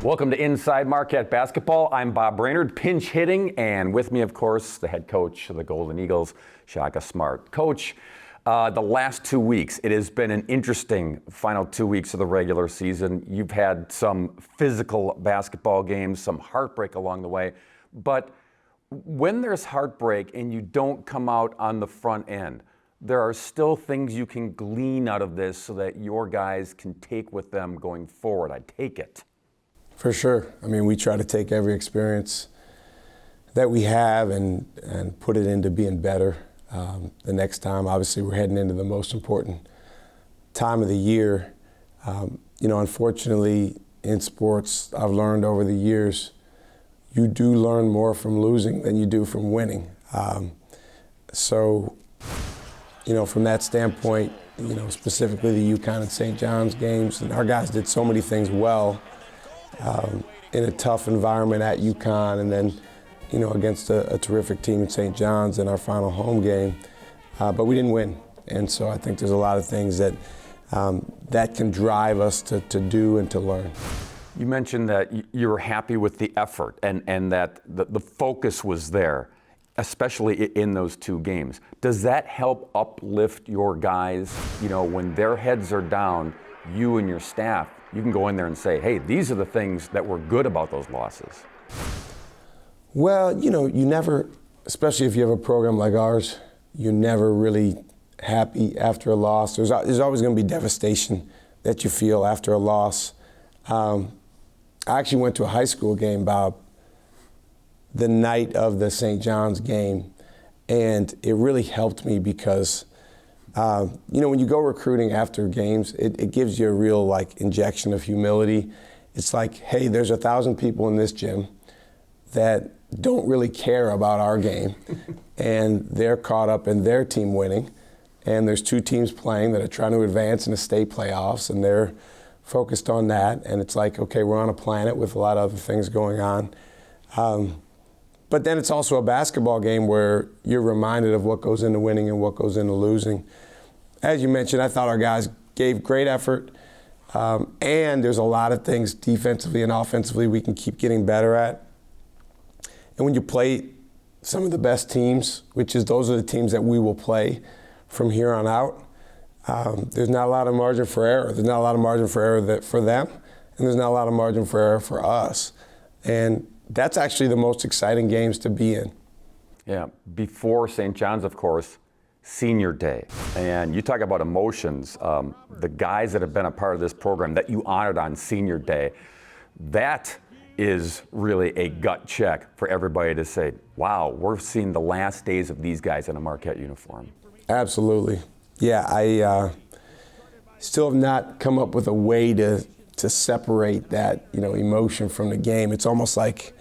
Welcome to Inside Marquette Basketball. I'm Bob Brainerd, pinch hitting, and with me, of course, the head coach of the Golden Eagles, Shaka Smart. Coach, the last 2 weeks, it has been an interesting final 2 weeks of the regular season. You've had some physical basketball games, some heartbreak along the way, but when there's heartbreak and you don't come out on the front end, there are still things you can glean out of this so that your guys can take with them going forward. I take it. For sure. I mean, we try to take every experience that we have and put it into being better the next time. Obviously, we're heading into the most important time of the year. Unfortunately, in sports, I've learned over the years, you do learn more from losing than you do from winning. From that standpoint, specifically the UConn and St. John's games, and our guys did so many things well. In a tough environment at UConn, and then, against a terrific team in St. John's in our final home game, but we didn't win. And so I think there's a lot of things that that can drive us to do and to learn. You mentioned that you were happy with the effort and that the focus was there, especially in those two games. Does that help uplift your guys? When their heads are down, you and your staff, you can go in there and say, hey, these are the things that were good about those losses. Well, you never, especially if you have a program like ours, you're never really happy after a loss. There's always going to be devastation that you feel after a loss. I actually went to a high school game, Bob, the night of the St. John's game, and it really helped me because when you go recruiting after games, it gives you a real injection of humility. It's like, hey, there's 1,000 people in this gym that don't really care about our game, and they're caught up in their team winning. And there's two teams playing that are trying to advance in the state playoffs, and they're focused on that. And it's like, okay, we're on a planet with a lot of other things going on. But then it's also a basketball game where you're reminded of what goes into winning and what goes into losing. As you mentioned, I thought our guys gave great effort, and there's a lot of things defensively and offensively we can keep getting better at. And when you play some of the best teams, those are the teams that we will play from here on out, there's not a lot of margin for error. There's not a lot of margin for error for them, and there's not a lot of margin for error for us. And that's actually the most exciting games to be in. Yeah, before St. John's, of course, Senior Day. And you talk about emotions. The guys that have been a part of this program that you honored on Senior Day, that is really a gut check for everybody to say, wow, we're seeing the last days of these guys in a Marquette uniform. Absolutely. Yeah, I still have not come up with a way to separate that, emotion from the game. It's almost like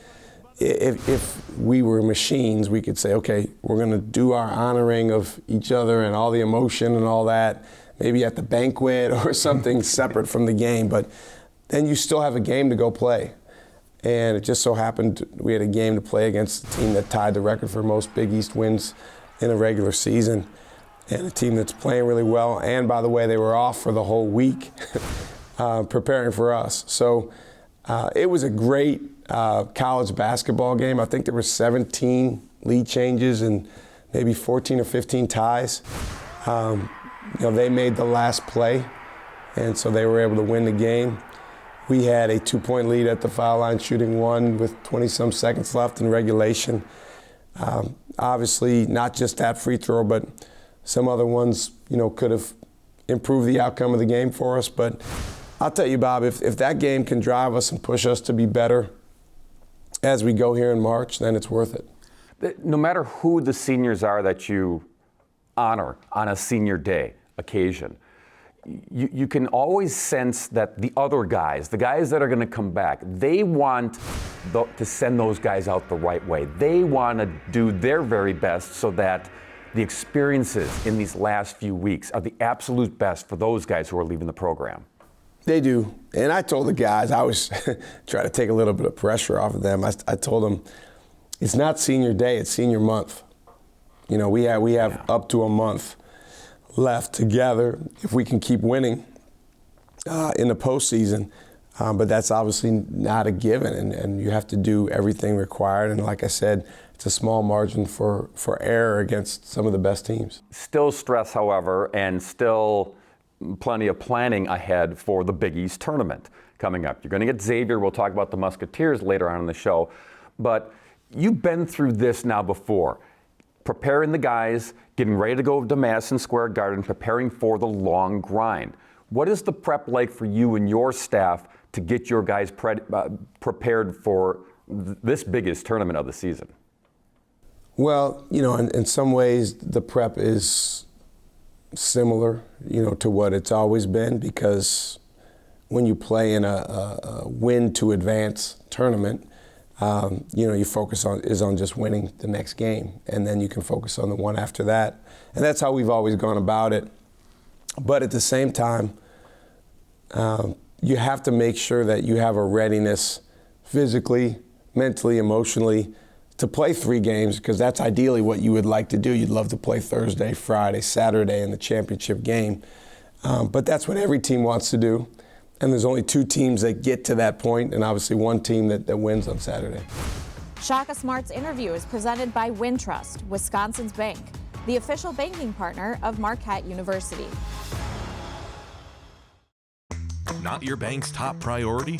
if we were machines, we could say, okay, we're going to do our honoring of each other and all the emotion and all that, maybe at the banquet or something separate from the game. But then you still have a game to go play. And it just so happened we had a game to play against the team that tied the record for most Big East wins in a regular season, and a team that's playing really well. And by the way, they were off for the whole week preparing for us. So it was a great college basketball game. I think there were 17 lead changes and maybe 14 or 15 ties. They made the last play, and so they were able to win the game. We had a 2-point lead at the foul line, shooting one with 20-some seconds left in regulation. Obviously, not just that free throw, but some other ones, could have improved the outcome of the game for us. But I'll tell you, Bob, if that game can drive us and push us to be better as we go here in March, then it's worth it. No matter who the seniors are that you honor on a Senior Day occasion, you can always sense that the other guys, the guys that are going to come back, they want to send those guys out the right way. They want to do their very best so that the experiences in these last few weeks are the absolute best for those guys who are leaving the program. They do. And I told the guys, I was trying to take a little bit of pressure off of them. I told them, it's not Senior Day, it's Senior Month. We have up to a month left together if we can keep winning in the postseason. But that's obviously not a given, and you have to do everything required. And like I said, it's a small margin for error against some of the best teams. Still stress, however, and still plenty of planning ahead for the Big East tournament coming up. You're going to get Xavier. We'll talk about the Musketeers later on in the show. But you've been through this now before, preparing the guys, getting ready to go to Madison Square Garden, preparing for the long grind. What is the prep like for you and your staff to get your guys prepared for this biggest tournament of the season? Well, in some ways, the prep is similar, to what it's always been, because when you play in a win to advance tournament, your focus is on just winning the next game, and then you can focus on the one after that. And that's how we've always gone about it. But at the same time, you have to make sure that you have a readiness physically, mentally, emotionally to play 3 games, because that's ideally what you would like to do. You'd love to play Thursday, Friday, Saturday in the championship game. But that's what every team wants to do. And there's only 2 teams that get to that point, and obviously 1 team that wins on Saturday. Shaka Smart's interview is presented by Wintrust, Wisconsin's bank, the official banking partner of Marquette University. Not your bank's top priority?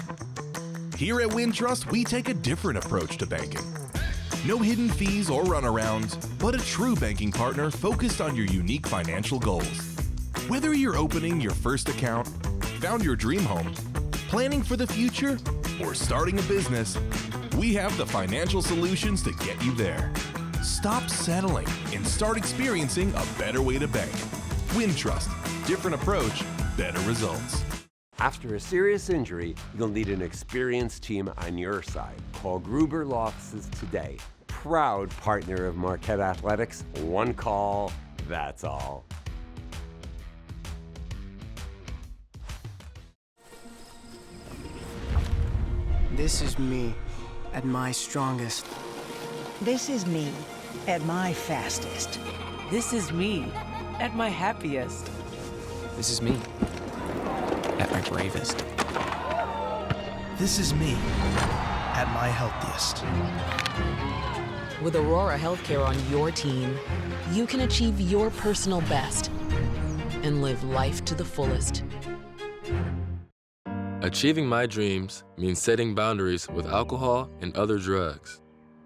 Here at Wintrust, we take a different approach to banking. No hidden fees or runarounds, but a true banking partner focused on your unique financial goals. Whether you're opening your first account, found your dream home, planning for the future, or starting a business, we have the financial solutions to get you there. Stop settling and start experiencing a better way to bank. Wintrust, different approach, better results. After a serious injury, you'll need an experienced team on your side. Call Gruber Law Offices today. Proud partner of Marquette Athletics. One call, that's all. This is me at my strongest. This is me at my fastest. This is me at my happiest. This is me at my bravest. This is me at my healthiest. With Aurora Healthcare on your team, you can achieve your personal best and live life to the fullest. Achieving my dreams means setting boundaries with alcohol and other drugs.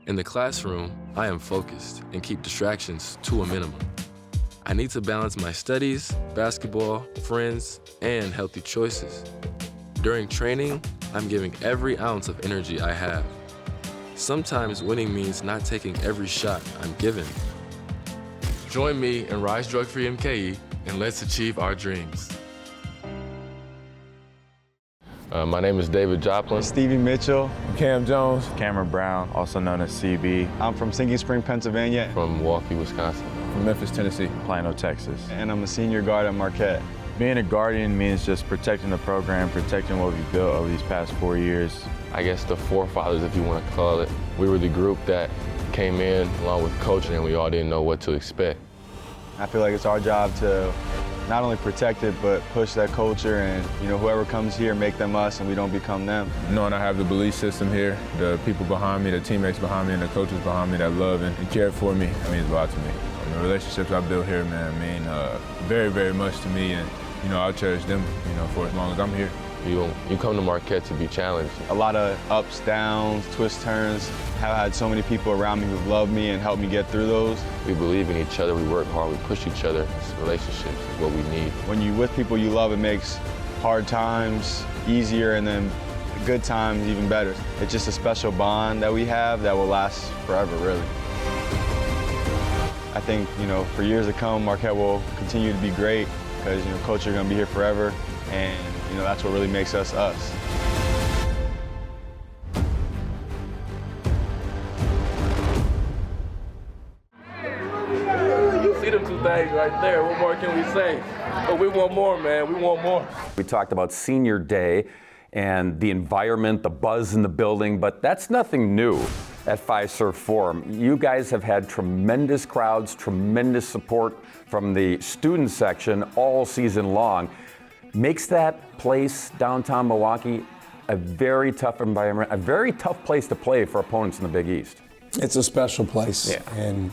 In the classroom, I am focused and keep distractions to a minimum. I need to balance my studies, basketball, friends, and healthy choices. During training, I'm giving every ounce of energy I have. Sometimes winning means not taking every shot I'm given. Join me in Rise Drug Free MKE and let's achieve our dreams. My name is David Joplin. Stevie Mitchell. Cam Jones. Cameron Brown, also known as CB. I'm from Sinking Spring, Pennsylvania. From Milwaukee, Wisconsin. From Memphis, Tennessee. Plano, Texas. And I'm a senior guard at Marquette. Being a guardian means just protecting the program, protecting what we've built over these past 4 years. I guess the forefathers, if you want to call it. We were the group that came in along with coaching, and we all didn't know what to expect. I feel like it's our job to not only protect it, but push that culture, and whoever comes here, make them us and we don't become them. Knowing I have the belief system here, the people behind me, the teammates behind me, and the coaches behind me that love and care for me, it means a lot to me. The relationships I built here, man, mean very, very much to me, and I'll cherish them, for as long as I'm here. You come to Marquette to be challenged. A lot of ups, downs, twists, turns. I've had so many people around me who've loved me and helped me get through those. We believe in each other, we work hard, we push each other. This relationship is what we need. When you're with people you love, it makes hard times easier, and then good times even better. It's just a special bond that we have that will last forever, really. I think, for years to come, Marquette will continue to be great because, Coach are going to be here forever, and, that's what really makes us us. You see them 2 things right there. What more can we say? But we want more, man. We want more. We talked about Senior Day and the environment, the buzz in the building, but that's nothing new at Fiserv Forum. You guys have had tremendous crowds, tremendous support from the student section all season long. Makes that place, downtown Milwaukee, a very tough environment, a very tough place to play for opponents in the Big East. It's a special place, yeah. And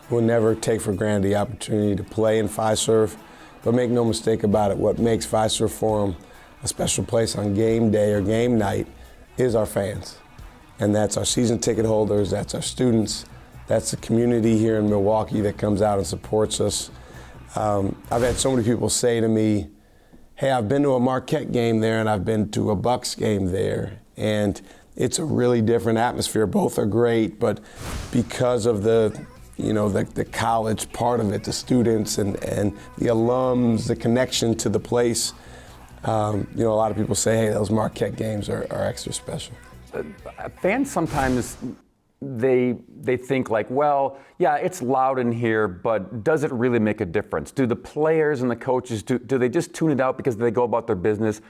we'll never take for granted the opportunity to play in Fiserv. But make no mistake about it, what makes Fiserv Forum a special place on game day or game night is our fans. And that's our season ticket holders, that's our students, that's the community here in Milwaukee that comes out and supports us. I've had so many people say to me, hey, I've been to a Marquette game there and I've been to a Bucks game there. And it's a really different atmosphere. Both are great, but because of the college part of it, the students and the alums, the connection to the place, a lot of people say, hey, those Marquette games are extra special. Fans sometimes, they think like, well, yeah, it's loud in here, but does it really make a difference? Do the players and the coaches, do they just tune it out because they go about their business?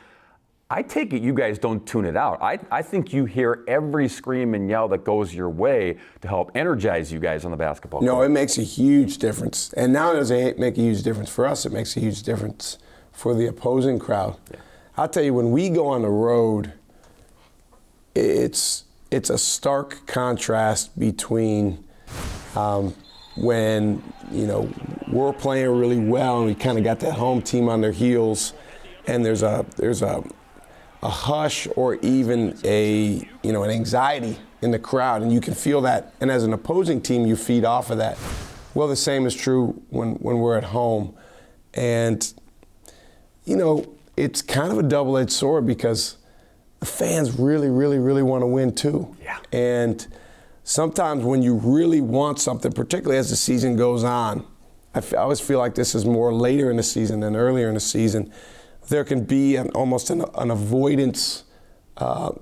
I take it you guys don't tune it out. I think you hear every scream and yell that goes your way to help energize you guys on the basketball court. No, it makes a huge difference. And not only does it make a huge difference for us, it makes a huge difference for the opposing crowd. Yeah. I'll tell you, when we go on the road, it's a stark contrast between when we're playing really well and we kind of got that home team on their heels, and there's a hush or even an anxiety in the crowd, and you can feel that. And as an opposing team, you feed off of that. Well, the same is true when we're at home, and it's kind of a double-edged sword because the fans really, really, really want to win too. Yeah. And sometimes when you really want something, particularly as the season goes on, I always feel like this is more later in the season than earlier in the season, there can be almost an avoidance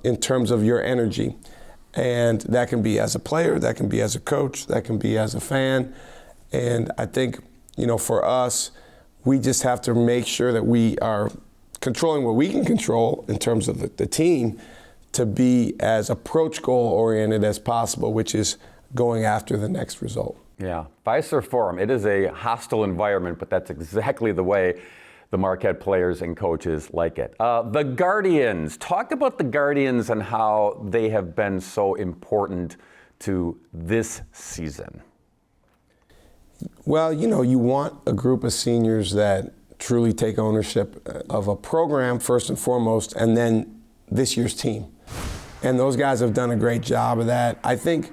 in terms of your energy. And that can be as a player, that can be as a coach, that can be as a fan. And I think, for us, we just have to make sure that we are controlling what we can control in terms of the team to be as approach goal oriented as possible, which is going after the next result. Yeah, Fiserv Forum, it is a hostile environment, but that's exactly the way the Marquette players and coaches like it. The Guardians, talk about the Guardians and how they have been so important to this season. Well, you want a group of seniors that truly take ownership of a program first and foremost, and then this year's team. And those guys have done a great job of that. I think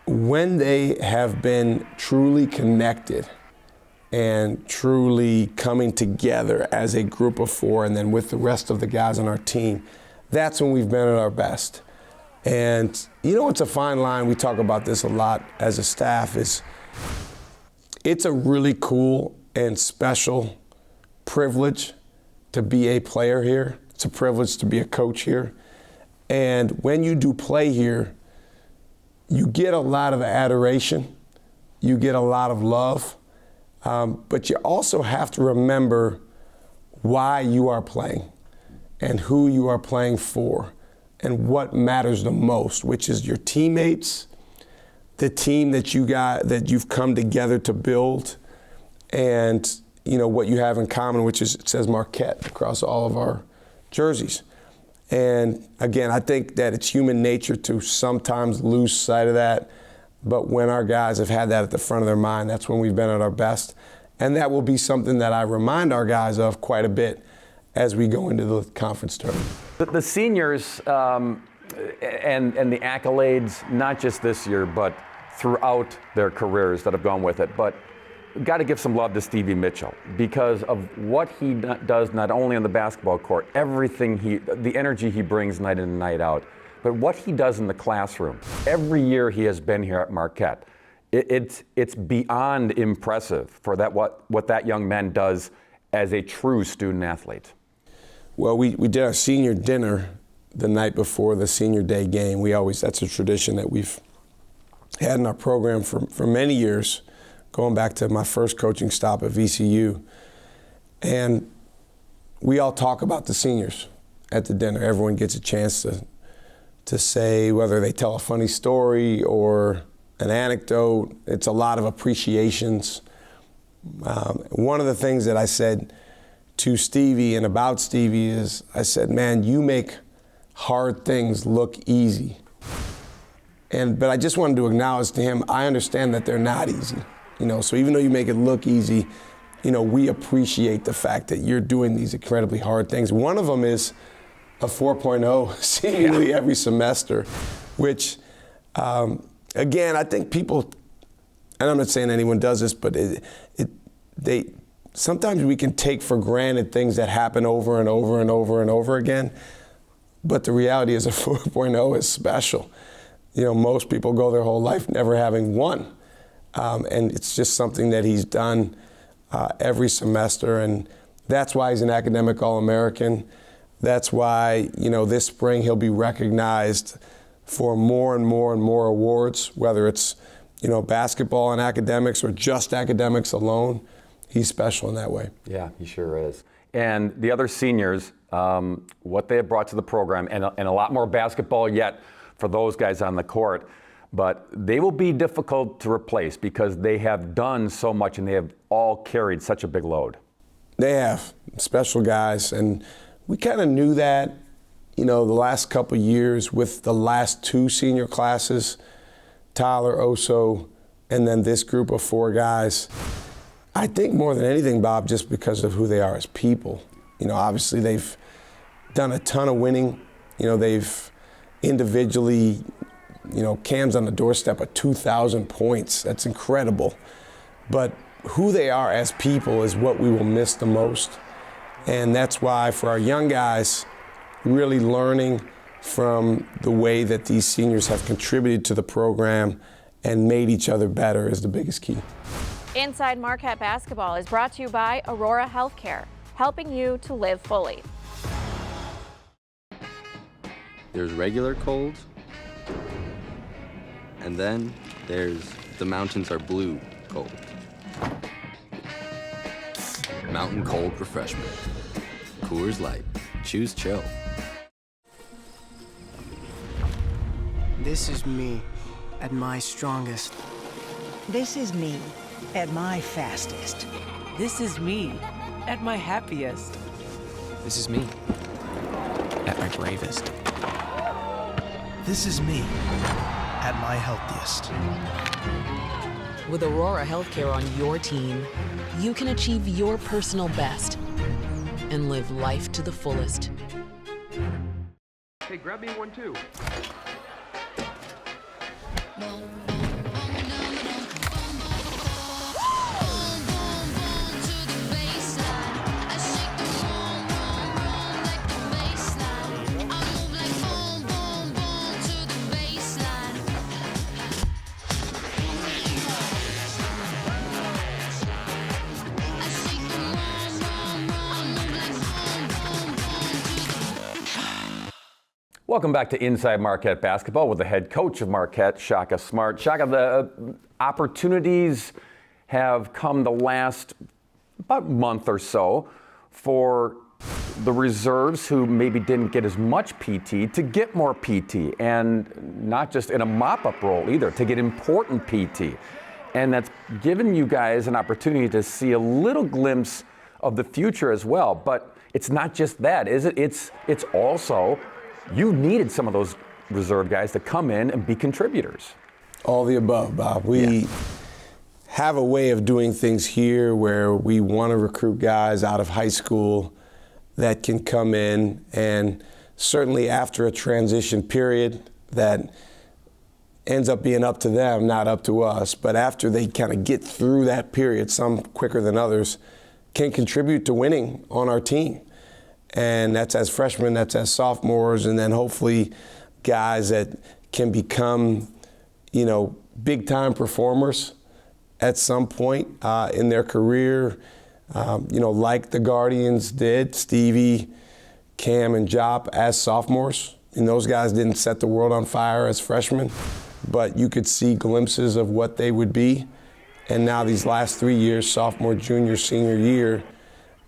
when they have been truly connected and truly coming together as a group of four, and then with the rest of the guys on our team, that's when we've been at our best. And it's a fine line. We talk about this a lot as a staff. It's a really cool and special privilege to be a player here. It's a privilege to be a coach here. And when you do play here, you get a lot of adoration. You get a lot of love. But you also have to remember why you are playing and who you are playing for and what matters the most, which is your teammates, the team that you've come together to build, and what you have in common, which is, it says Marquette across all of our jerseys. And again, I think that it's human nature to sometimes lose sight of that. But when our guys have had that at the front of their mind, that's when we've been at our best. And that will be something that I remind our guys of quite a bit as we go into the conference tournament. The seniors and the accolades, not just this year, but throughout their careers that have gone with it. But got to give some love to Stevie Mitchell because of what he does, not only on the basketball court, the energy he brings night in and night out, but what he does in the classroom. Every year he has been here at Marquette, it's beyond impressive for what that young man does as a true student athlete. Well, we did our senior dinner the night before the senior day game. That's a tradition that we've had in our program for many years, going back to my first coaching stop at VCU. And we all talk about the seniors at the dinner. Everyone gets a chance to say, whether they tell a funny story or an anecdote. It's a lot of appreciations. One of the things that I said to Stevie and about Stevie is, I said, man, you make hard things look easy. But I just wanted to acknowledge to him, I understand that they're not easy. So even though you make it look easy, we appreciate the fact that you're doing these incredibly hard things. One of them is a 4.0 seemingly every semester, which, again, I think people, and I'm not saying anyone does this, but sometimes we can take for granted things that happen over and over and over and over again. But the reality is a 4.0 is special. Most people go their whole life never having one. And it's just something that he's done every semester. And that's why he's an academic All-American. That's why, this spring he'll be recognized for more and more and more awards, whether it's, basketball and academics or just academics alone. He's special in that way. Yeah, he sure is. And the other seniors, what they have brought to the program, and a lot more basketball yet for those guys on the court, but they will be difficult to replace because they have done so much and they have all carried such a big load. They have special guys, and we kind of knew that, the last couple of years with the last two senior classes, Tyler, Oso, and then this group of four guys. I think more than anything, Bob, just because of who they are as people. Obviously they've done a ton of winning. They've individually, Cam's on the doorstep of 2,000 points. That's incredible. But who they are as people is what we will miss the most. And that's why for our young guys, really learning from the way that these seniors have contributed to the program and made each other better is the biggest key. Inside Marquette Basketball is brought to you by Aurora Healthcare, helping you to live fully. There's regular cold, and then there's the mountains are blue cold. Mountain Cold Refreshment. Coors Light. Choose chill. This is me at my strongest. This is me at my fastest. This is me at my happiest. This is me at my bravest. This is me at my healthiest. With Aurora Healthcare on your team, you can achieve your personal best and live life to the fullest. Hey, grab me one too. Welcome back to Inside Marquette Basketball with the head coach of Marquette, Shaka Smart. Shaka, the opportunities have come the last about month or so for the reserves who maybe didn't get as much PT to get more PT, and not just in a mop-up role either, to get important PT. And that's given you guys an opportunity to see a little glimpse of the future as well. But it's not just that, is it? It's also you needed some of those reserve guys to come in and be contributors. All the above, Bob. We have a way of doing things here where we want to recruit guys out of high school that can come in, and certainly after a transition period that ends up being up to them, not up to us, but after they kind of get through that period, some quicker than others, can contribute to winning on our team. And that's as freshmen, that's as sophomores, and then hopefully guys that can become, big time performers at some point in their career, like the Guardians did, Stevie, Cam, and Jop as sophomores. And those guys didn't set the world on fire as freshmen, but you could see glimpses of what they would be. And now these last 3 years, sophomore, junior, senior year,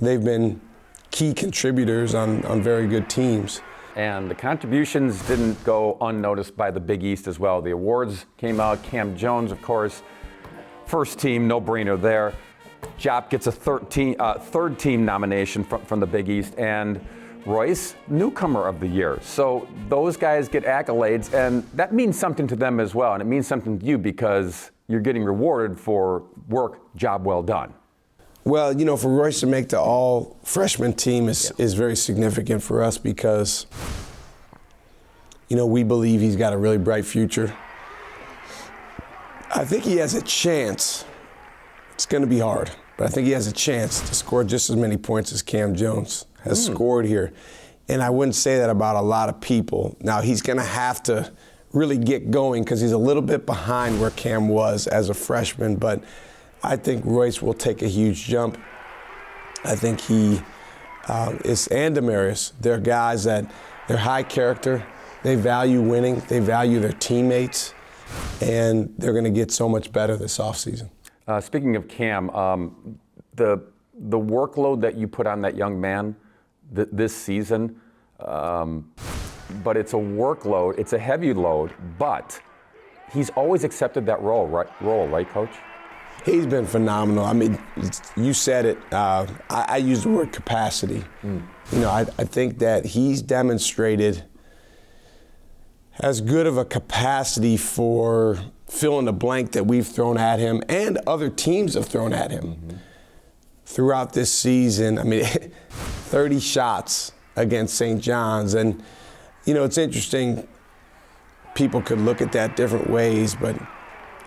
they've been key contributors on very good teams. And the contributions didn't go unnoticed by the Big East as well. The awards came out. Cam Jones, of course, first team, no-brainer there. Jop gets a third team nomination from the Big East. And Royce, newcomer of the year. So those guys get accolades, and that means something to them as well. And it means something to you because you're getting rewarded for work, job well done. Well, you know, for Royce to make the all-freshman team is very significant for us because, you know, we believe he's got a really bright future. I think he has a chance. It's going to be hard, but I think he has a chance to score just as many points as Cam Jones has scored here. And I wouldn't say that about a lot of people. Now, he's going to have to really get going because he's a little bit behind where Cam was as a freshman, but I think Royce will take a huge jump. I think he and Demarius, they're guys that they're high character, they value winning, they value their teammates, and they're going to get so much better this offseason. Speaking of Cam, the workload that you put on that young man this season, but it's a workload, it's a heavy load, but he's always accepted that role, right, Coach? He's been phenomenal. I mean, you said it. I use the word capacity. You know, I think that he's demonstrated as good of a capacity for fill in the blank that we've thrown at him and other teams have thrown at him throughout this season. I mean, 30 shots against St. John's. And, you know, it's interesting. People could look at that different ways, but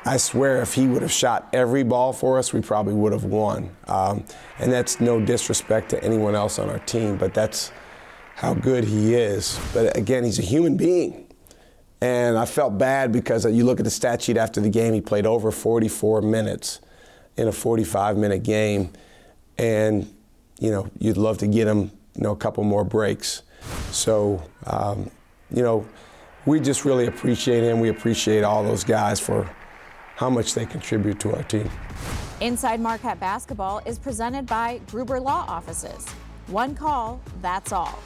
I swear if he would have shot every ball for us, we probably would have won. And that's no disrespect to anyone else on our team, but that's how good he is. But again, he's a human being. And I felt bad because you look at the stat sheet after the game, he played over 44 minutes in a 45-minute game. And, you know, you'd love to get him, you know, a couple more breaks. So, you know, we just really appreciate him. We appreciate all those guys for how much they contribute to our team. Inside Marquette Basketball is presented by Gruber Law Offices. One call, that's all.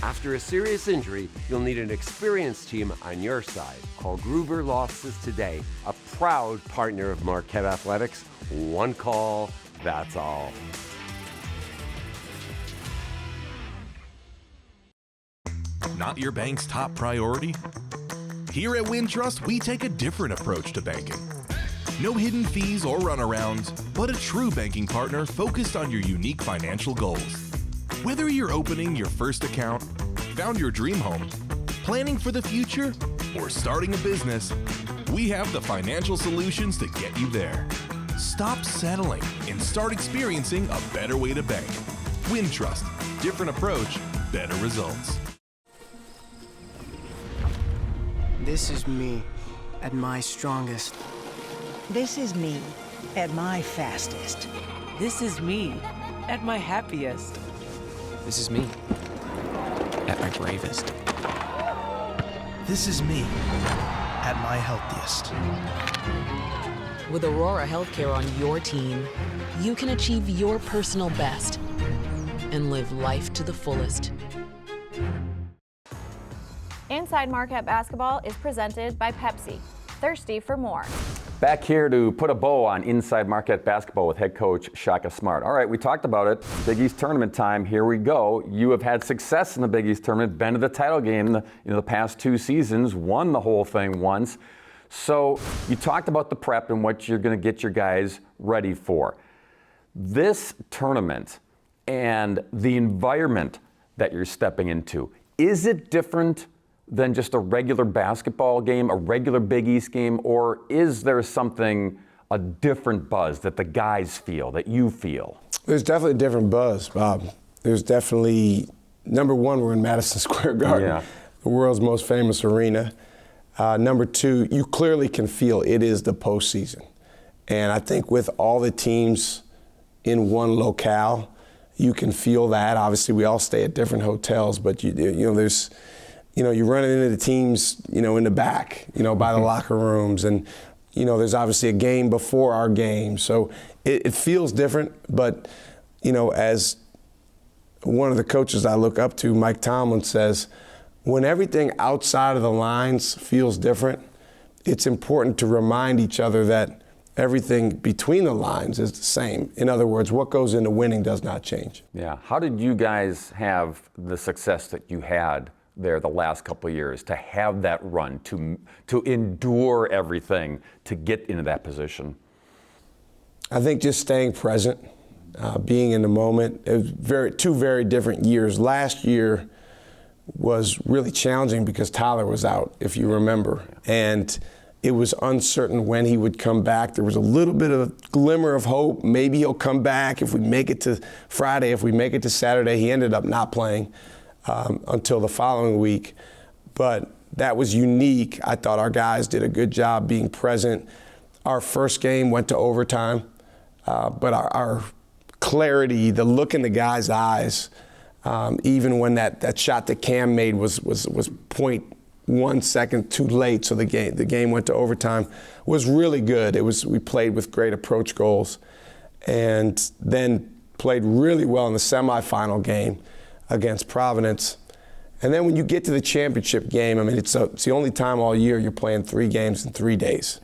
After a serious injury, you'll need an experienced team on your side. Call Gruber Law Offices today, a proud partner of Marquette Athletics. One call, that's all. Not your bank's top priority? Here at Wintrust, we take a different approach to banking. No hidden fees or runarounds, but a true banking partner focused on your unique financial goals. Whether you're opening your first account, found your dream home, planning for the future, or starting a business, we have the financial solutions to get you there. Stop settling and start experiencing a better way to bank. Wintrust, different approach, better results. This is me at my strongest. This is me at my fastest. This is me at my happiest. This is me at my bravest. This is me at my healthiest. With Aurora Healthcare on your team, you can achieve your personal best and live life to the fullest. Inside Marquette Basketball is presented by Pepsi. Thirsty for more. Back here to put a bow on Inside Marquette Basketball with head coach Shaka Smart. All right, we talked about it. Big East tournament time. Here we go. You have had success in the Big East tournament, been to the title game in the past 2 seasons, won the whole thing once. So you talked about the prep and what you're going to get your guys ready for. This tournament and the environment that you're stepping into, is it different than just a regular basketball game, a regular Big East game, or is there something, a different buzz that the guys feel, that you feel? There's definitely a different buzz, Bob. There's definitely, number one, we're in Madison Square Garden, the world's most famous arena. Number two, you clearly can feel it is the postseason. And I think with all the teams in one locale, you can feel that. Obviously, we all stay at different hotels, but there's, you're running into the teams, in the back, by the locker rooms. And, there's obviously a game before our game. So it feels different. But, as one of the coaches I look up to, Mike Tomlin, says, when everything outside of the lines feels different, it's important to remind each other that everything between the lines is the same. In other words, what goes into winning does not change. Yeah. How did you guys have the success that you had there the last couple of years, to have that run, to endure everything, to get into that position? I think just staying present, being in the moment. It was two very different years. Last year was really challenging because Tyler was out, if you remember, and it was uncertain when he would come back. There was a little bit of a glimmer of hope. Maybe he'll come back if we make it to Friday, if we make it to Saturday. He ended up not playing until the following week. But that was unique. I thought our guys did a good job being present. Our first game went to overtime, but our clarity, the look in the guys' eyes, even when that shot that Cam made was 0.1 second too late, so the game went to overtime, was really good. We played with great approach goals, and then played really well in the semifinal game against Providence. And then when you get to the championship game, I mean, it's the only time all year you're playing 3 games in 3 days.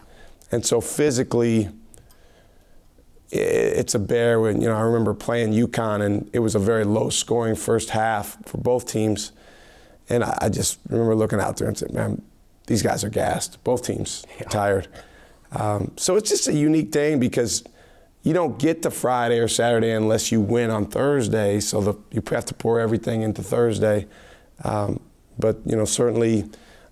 And so physically, it's a bear. When, I remember playing UConn, and it was a very low-scoring first half for both teams. And I just remember looking out there and said, man, these guys are gassed. Both teams tired. So it's just a unique thing because you don't get to Friday or Saturday unless you win on Thursday. So you have to pour everything into Thursday. But certainly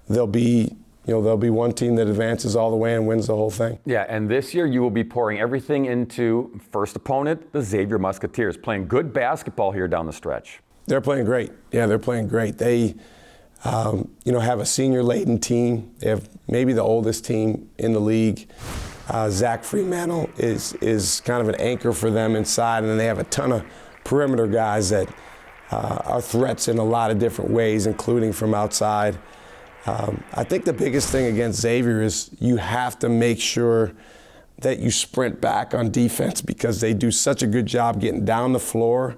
there'll be one team that advances all the way and wins the whole thing. Yeah, and this year you will be pouring everything into first opponent, the Xavier Musketeers, playing good basketball here down the stretch. They're playing great. Yeah, they're playing great. They, have a senior-laden team. They have maybe the oldest team in the league. Zach Fremantle is kind of an anchor for them inside, and then they have a ton of perimeter guys that are threats in a lot of different ways, including from outside. I think the biggest thing against Xavier is you have to make sure that you sprint back on defense because they do such a good job getting down the floor,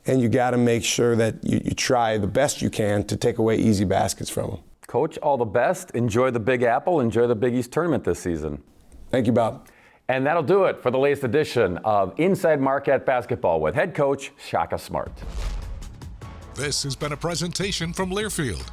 and you got to make sure that you try the best you can to take away easy baskets from them. Coach, all the best. Enjoy the Big Apple. Enjoy the Big East tournament this season. Thank you, Bob. And that'll do it for the latest edition of Inside Marquette Basketball with head coach Shaka Smart. This has been a presentation from Learfield,